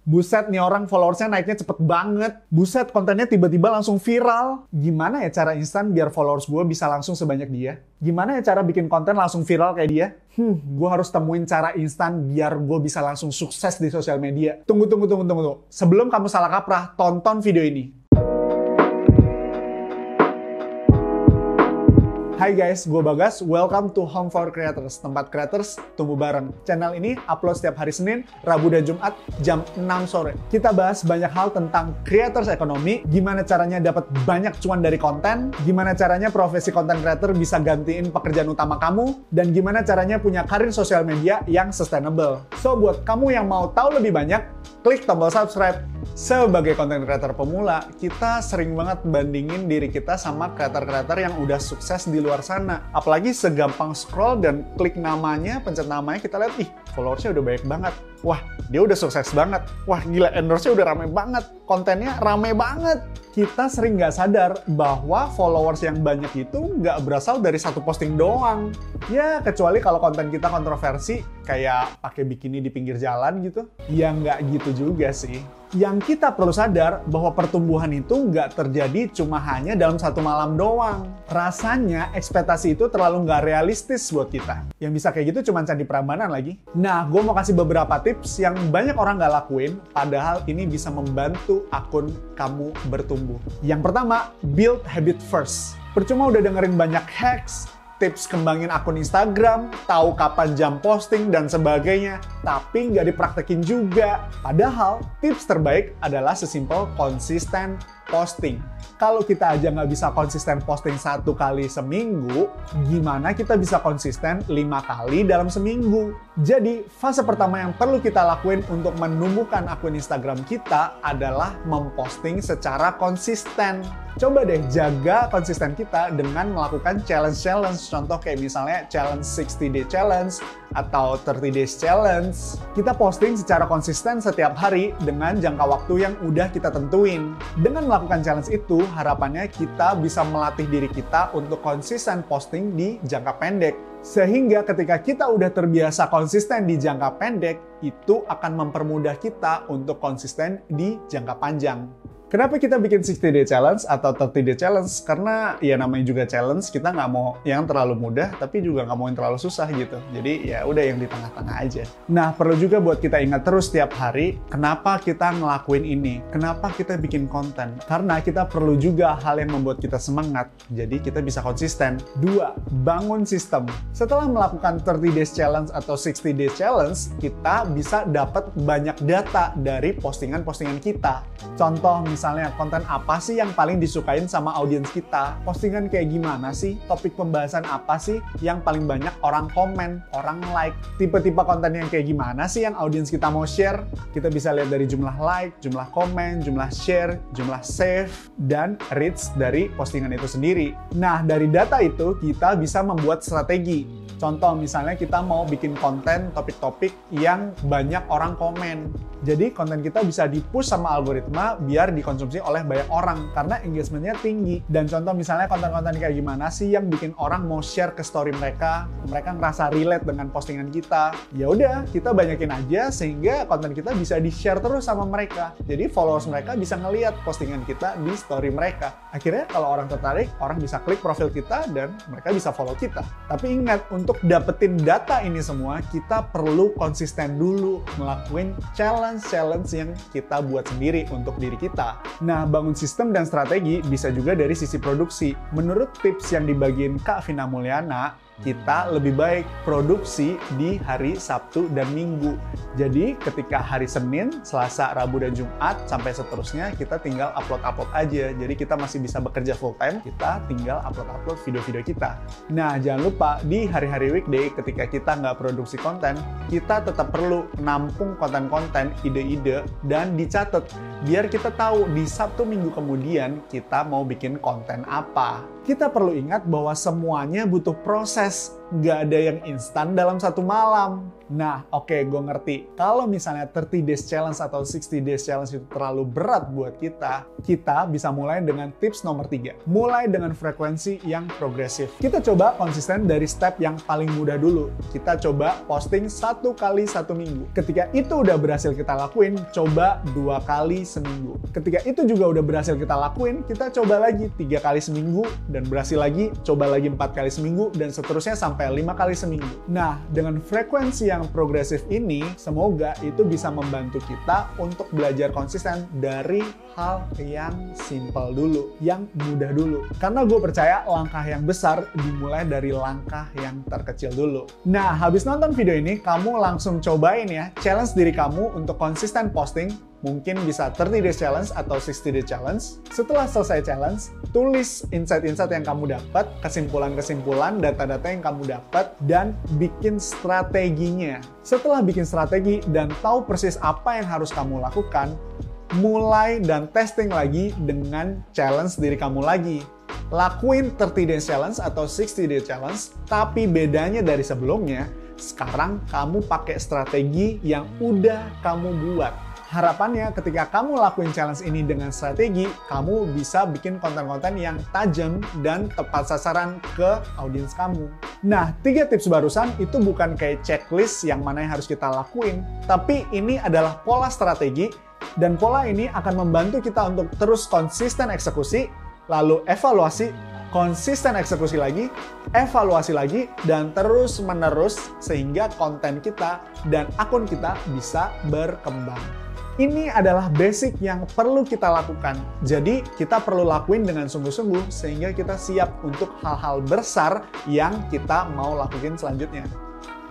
Buset, nih orang followersnya naiknya cepet banget. Buset, kontennya tiba-tiba langsung viral. Gimana ya cara instan biar followers gue bisa langsung sebanyak dia? Gimana ya cara bikin konten langsung viral kayak dia? Gue harus temuin cara instan biar gue bisa langsung sukses di sosial media. Tunggu. Sebelum kamu salah kaprah, tonton video ini. Hai guys, gue Bagas. Welcome to Home for Creators, tempat creators tumbuh bareng. Channel ini upload setiap hari Senin, Rabu, dan Jumat jam 6 sore. Kita bahas banyak hal tentang creators ekonomi, gimana caranya dapat banyak cuan dari konten, gimana caranya profesi content creator bisa gantiin pekerjaan utama kamu, dan gimana caranya punya karir sosial media yang sustainable. So, buat kamu yang mau tahu lebih banyak, klik tombol subscribe. Sebagai content creator pemula, kita sering banget bandingin diri kita sama creator-creator yang udah sukses di luar sana. Apalagi segampang scroll dan klik namanya, pencet namanya, kita lihat, followersnya udah banyak banget. Wah, dia udah sukses banget. Wah, gila, endorse-nya udah rame banget. Kontennya rame banget. Kita sering nggak sadar bahwa followers yang banyak itu nggak berasal dari satu posting doang. Ya, kecuali kalau konten kita kontroversi, kayak pakai bikini di pinggir jalan gitu. Ya, nggak gitu juga sih. Yang kita perlu sadar bahwa pertumbuhan itu nggak terjadi cuma hanya dalam satu malam doang. Rasanya ekspektasi itu terlalu nggak realistis buat kita. Yang bisa kayak gitu cuma Candi Prambanan lagi. Nah, gue mau kasih beberapa tips yang banyak orang nggak lakuin, padahal ini bisa membantu akun kamu bertumbuh. Yang pertama, build habit first. Percuma udah dengerin banyak hacks, tips kembangin akun Instagram, tahu kapan jam posting, dan sebagainya, tapi nggak dipraktekin juga. Padahal, tips terbaik adalah sesimpel konsisten posting. Kalau kita aja nggak bisa konsisten posting 1 kali seminggu, gimana kita bisa konsisten 5 kali dalam seminggu? Jadi, fase pertama yang perlu kita lakuin untuk menumbuhkan akun Instagram kita adalah memposting secara konsisten. Coba deh jaga konsisten kita dengan melakukan challenge-challenge. Contoh kayak misalnya challenge 60 day challenge atau 30 days challenge. Kita posting secara konsisten setiap hari dengan jangka waktu yang udah kita tentuin. Dengan melakukan challenge itu, harapannya kita bisa melatih diri kita untuk konsisten posting di jangka pendek. Sehingga ketika kita udah terbiasa konsisten di jangka pendek, itu akan mempermudah kita untuk konsisten di jangka panjang. Kenapa kita bikin 60 day challenge atau 30 day challenge? Karena ya namanya juga challenge, kita nggak mau yang terlalu mudah, tapi juga nggak mau yang terlalu susah gitu. Jadi ya udah yang di tengah-tengah aja. Nah, perlu juga buat kita ingat terus setiap hari, kenapa kita ngelakuin ini? Kenapa kita bikin konten? Karena kita perlu juga hal yang membuat kita semangat, jadi kita bisa konsisten. 2. Bangun sistem. Setelah melakukan 30 days challenge atau 60 days challenge, kita bisa dapat banyak data dari postingan-postingan kita. Contoh, misalnya konten apa sih yang paling disukain sama audiens kita? Postingan kayak gimana sih? Topik pembahasan apa sih yang paling banyak orang komen, orang like? Tipe-tipe konten yang kayak gimana sih yang audiens kita mau share? Kita bisa lihat dari jumlah like, jumlah komen, jumlah share, jumlah save, dan reach dari postingan itu sendiri. Nah, dari data itu kita bisa membuat strategi. Contoh misalnya kita mau bikin konten topik-topik yang banyak orang komen. Jadi konten kita bisa di-push sama algoritma biar dikonsumsi oleh banyak orang karena engagementnya tinggi. Dan contoh misalnya konten-konten kayak gimana sih yang bikin orang mau share ke story mereka ngerasa relate dengan postingan kita. Ya udah, kita banyakin aja sehingga konten kita bisa di-share terus sama mereka. Jadi followers mereka bisa ngelihat postingan kita di story mereka. Akhirnya kalau orang tertarik, orang bisa klik profil kita dan mereka bisa follow kita. Tapi ingat, untuk dapetin data ini semua, kita perlu konsisten dulu ngelakuin challenge yang kita buat sendiri untuk diri kita. Nah, bangun sistem dan strategi bisa juga dari sisi produksi. Menurut tips yang dibagiin Kak Vina Mulyana, kita lebih baik produksi di hari Sabtu dan Minggu. Jadi ketika hari Senin, Selasa, Rabu, dan Jumat sampai seterusnya kita tinggal upload aja. Jadi kita masih bisa bekerja full time, kita tinggal upload video-video kita. Nah, jangan lupa di hari-hari weekday ketika kita nggak produksi konten, kita tetap perlu nampung konten-konten, ide-ide, dan dicatat. Biar kita tahu di Sabtu Minggu kemudian kita mau bikin konten apa. Kita perlu ingat bahwa semuanya butuh proses. nggak ada yang instan dalam satu malam. Nah, oke, gue ngerti. Kalau misalnya 30 days challenge atau 60 days challenge itu terlalu berat buat kita bisa mulai dengan tips nomor 3. Mulai dengan frekuensi yang progresif. Kita coba konsisten dari step yang paling mudah dulu. Kita coba posting 1 kali 1 minggu. Ketika itu udah berhasil kita lakuin, coba 2 kali seminggu. Ketika itu juga udah berhasil kita lakuin, kita coba lagi 3 kali seminggu, dan berhasil lagi, coba lagi 4 kali seminggu, dan seterusnya sampai 5 kali seminggu. Nah, dengan frekuensi yang progresif ini, semoga itu bisa membantu kita untuk belajar konsisten dari hal yang simple dulu, yang mudah dulu. Karena gue percaya langkah yang besar dimulai dari langkah yang terkecil dulu. Nah, habis nonton video ini, kamu langsung cobain ya, challenge diri kamu untuk konsisten posting. Mungkin bisa 30 days challenge atau 60 days challenge. Setelah selesai challenge, tulis insight-insight yang kamu dapat, kesimpulan-kesimpulan, data-data yang kamu dapat, dan bikin strateginya. Setelah bikin strategi dan tahu persis apa yang harus kamu lakukan, mulai dan testing lagi dengan challenge diri kamu lagi. Lakuin 30 days challenge atau 60 days challenge, tapi bedanya dari sebelumnya, sekarang kamu pakai strategi yang udah kamu buat. Harapannya ketika kamu lakuin challenge ini dengan strategi, kamu bisa bikin konten-konten yang tajam dan tepat sasaran ke audiens kamu. Nah, 3 tips barusan itu bukan kayak checklist yang mana yang harus kita lakuin, tapi ini adalah pola strategi, dan pola ini akan membantu kita untuk terus konsisten eksekusi, lalu evaluasi, konsisten eksekusi lagi, evaluasi lagi, dan terus-menerus sehingga konten kita dan akun kita bisa berkembang. Ini adalah basic yang perlu kita lakukan. Jadi, kita perlu lakuin dengan sungguh-sungguh sehingga kita siap untuk hal-hal besar yang kita mau lakuin selanjutnya.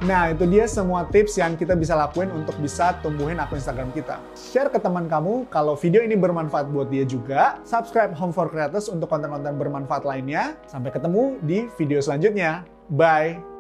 Nah, itu dia semua tips yang kita bisa lakuin untuk bisa tumbuhin akun Instagram kita. Share ke teman kamu kalau video ini bermanfaat buat dia juga. Subscribe Home for Creators untuk konten-konten bermanfaat lainnya. Sampai ketemu di video selanjutnya. Bye!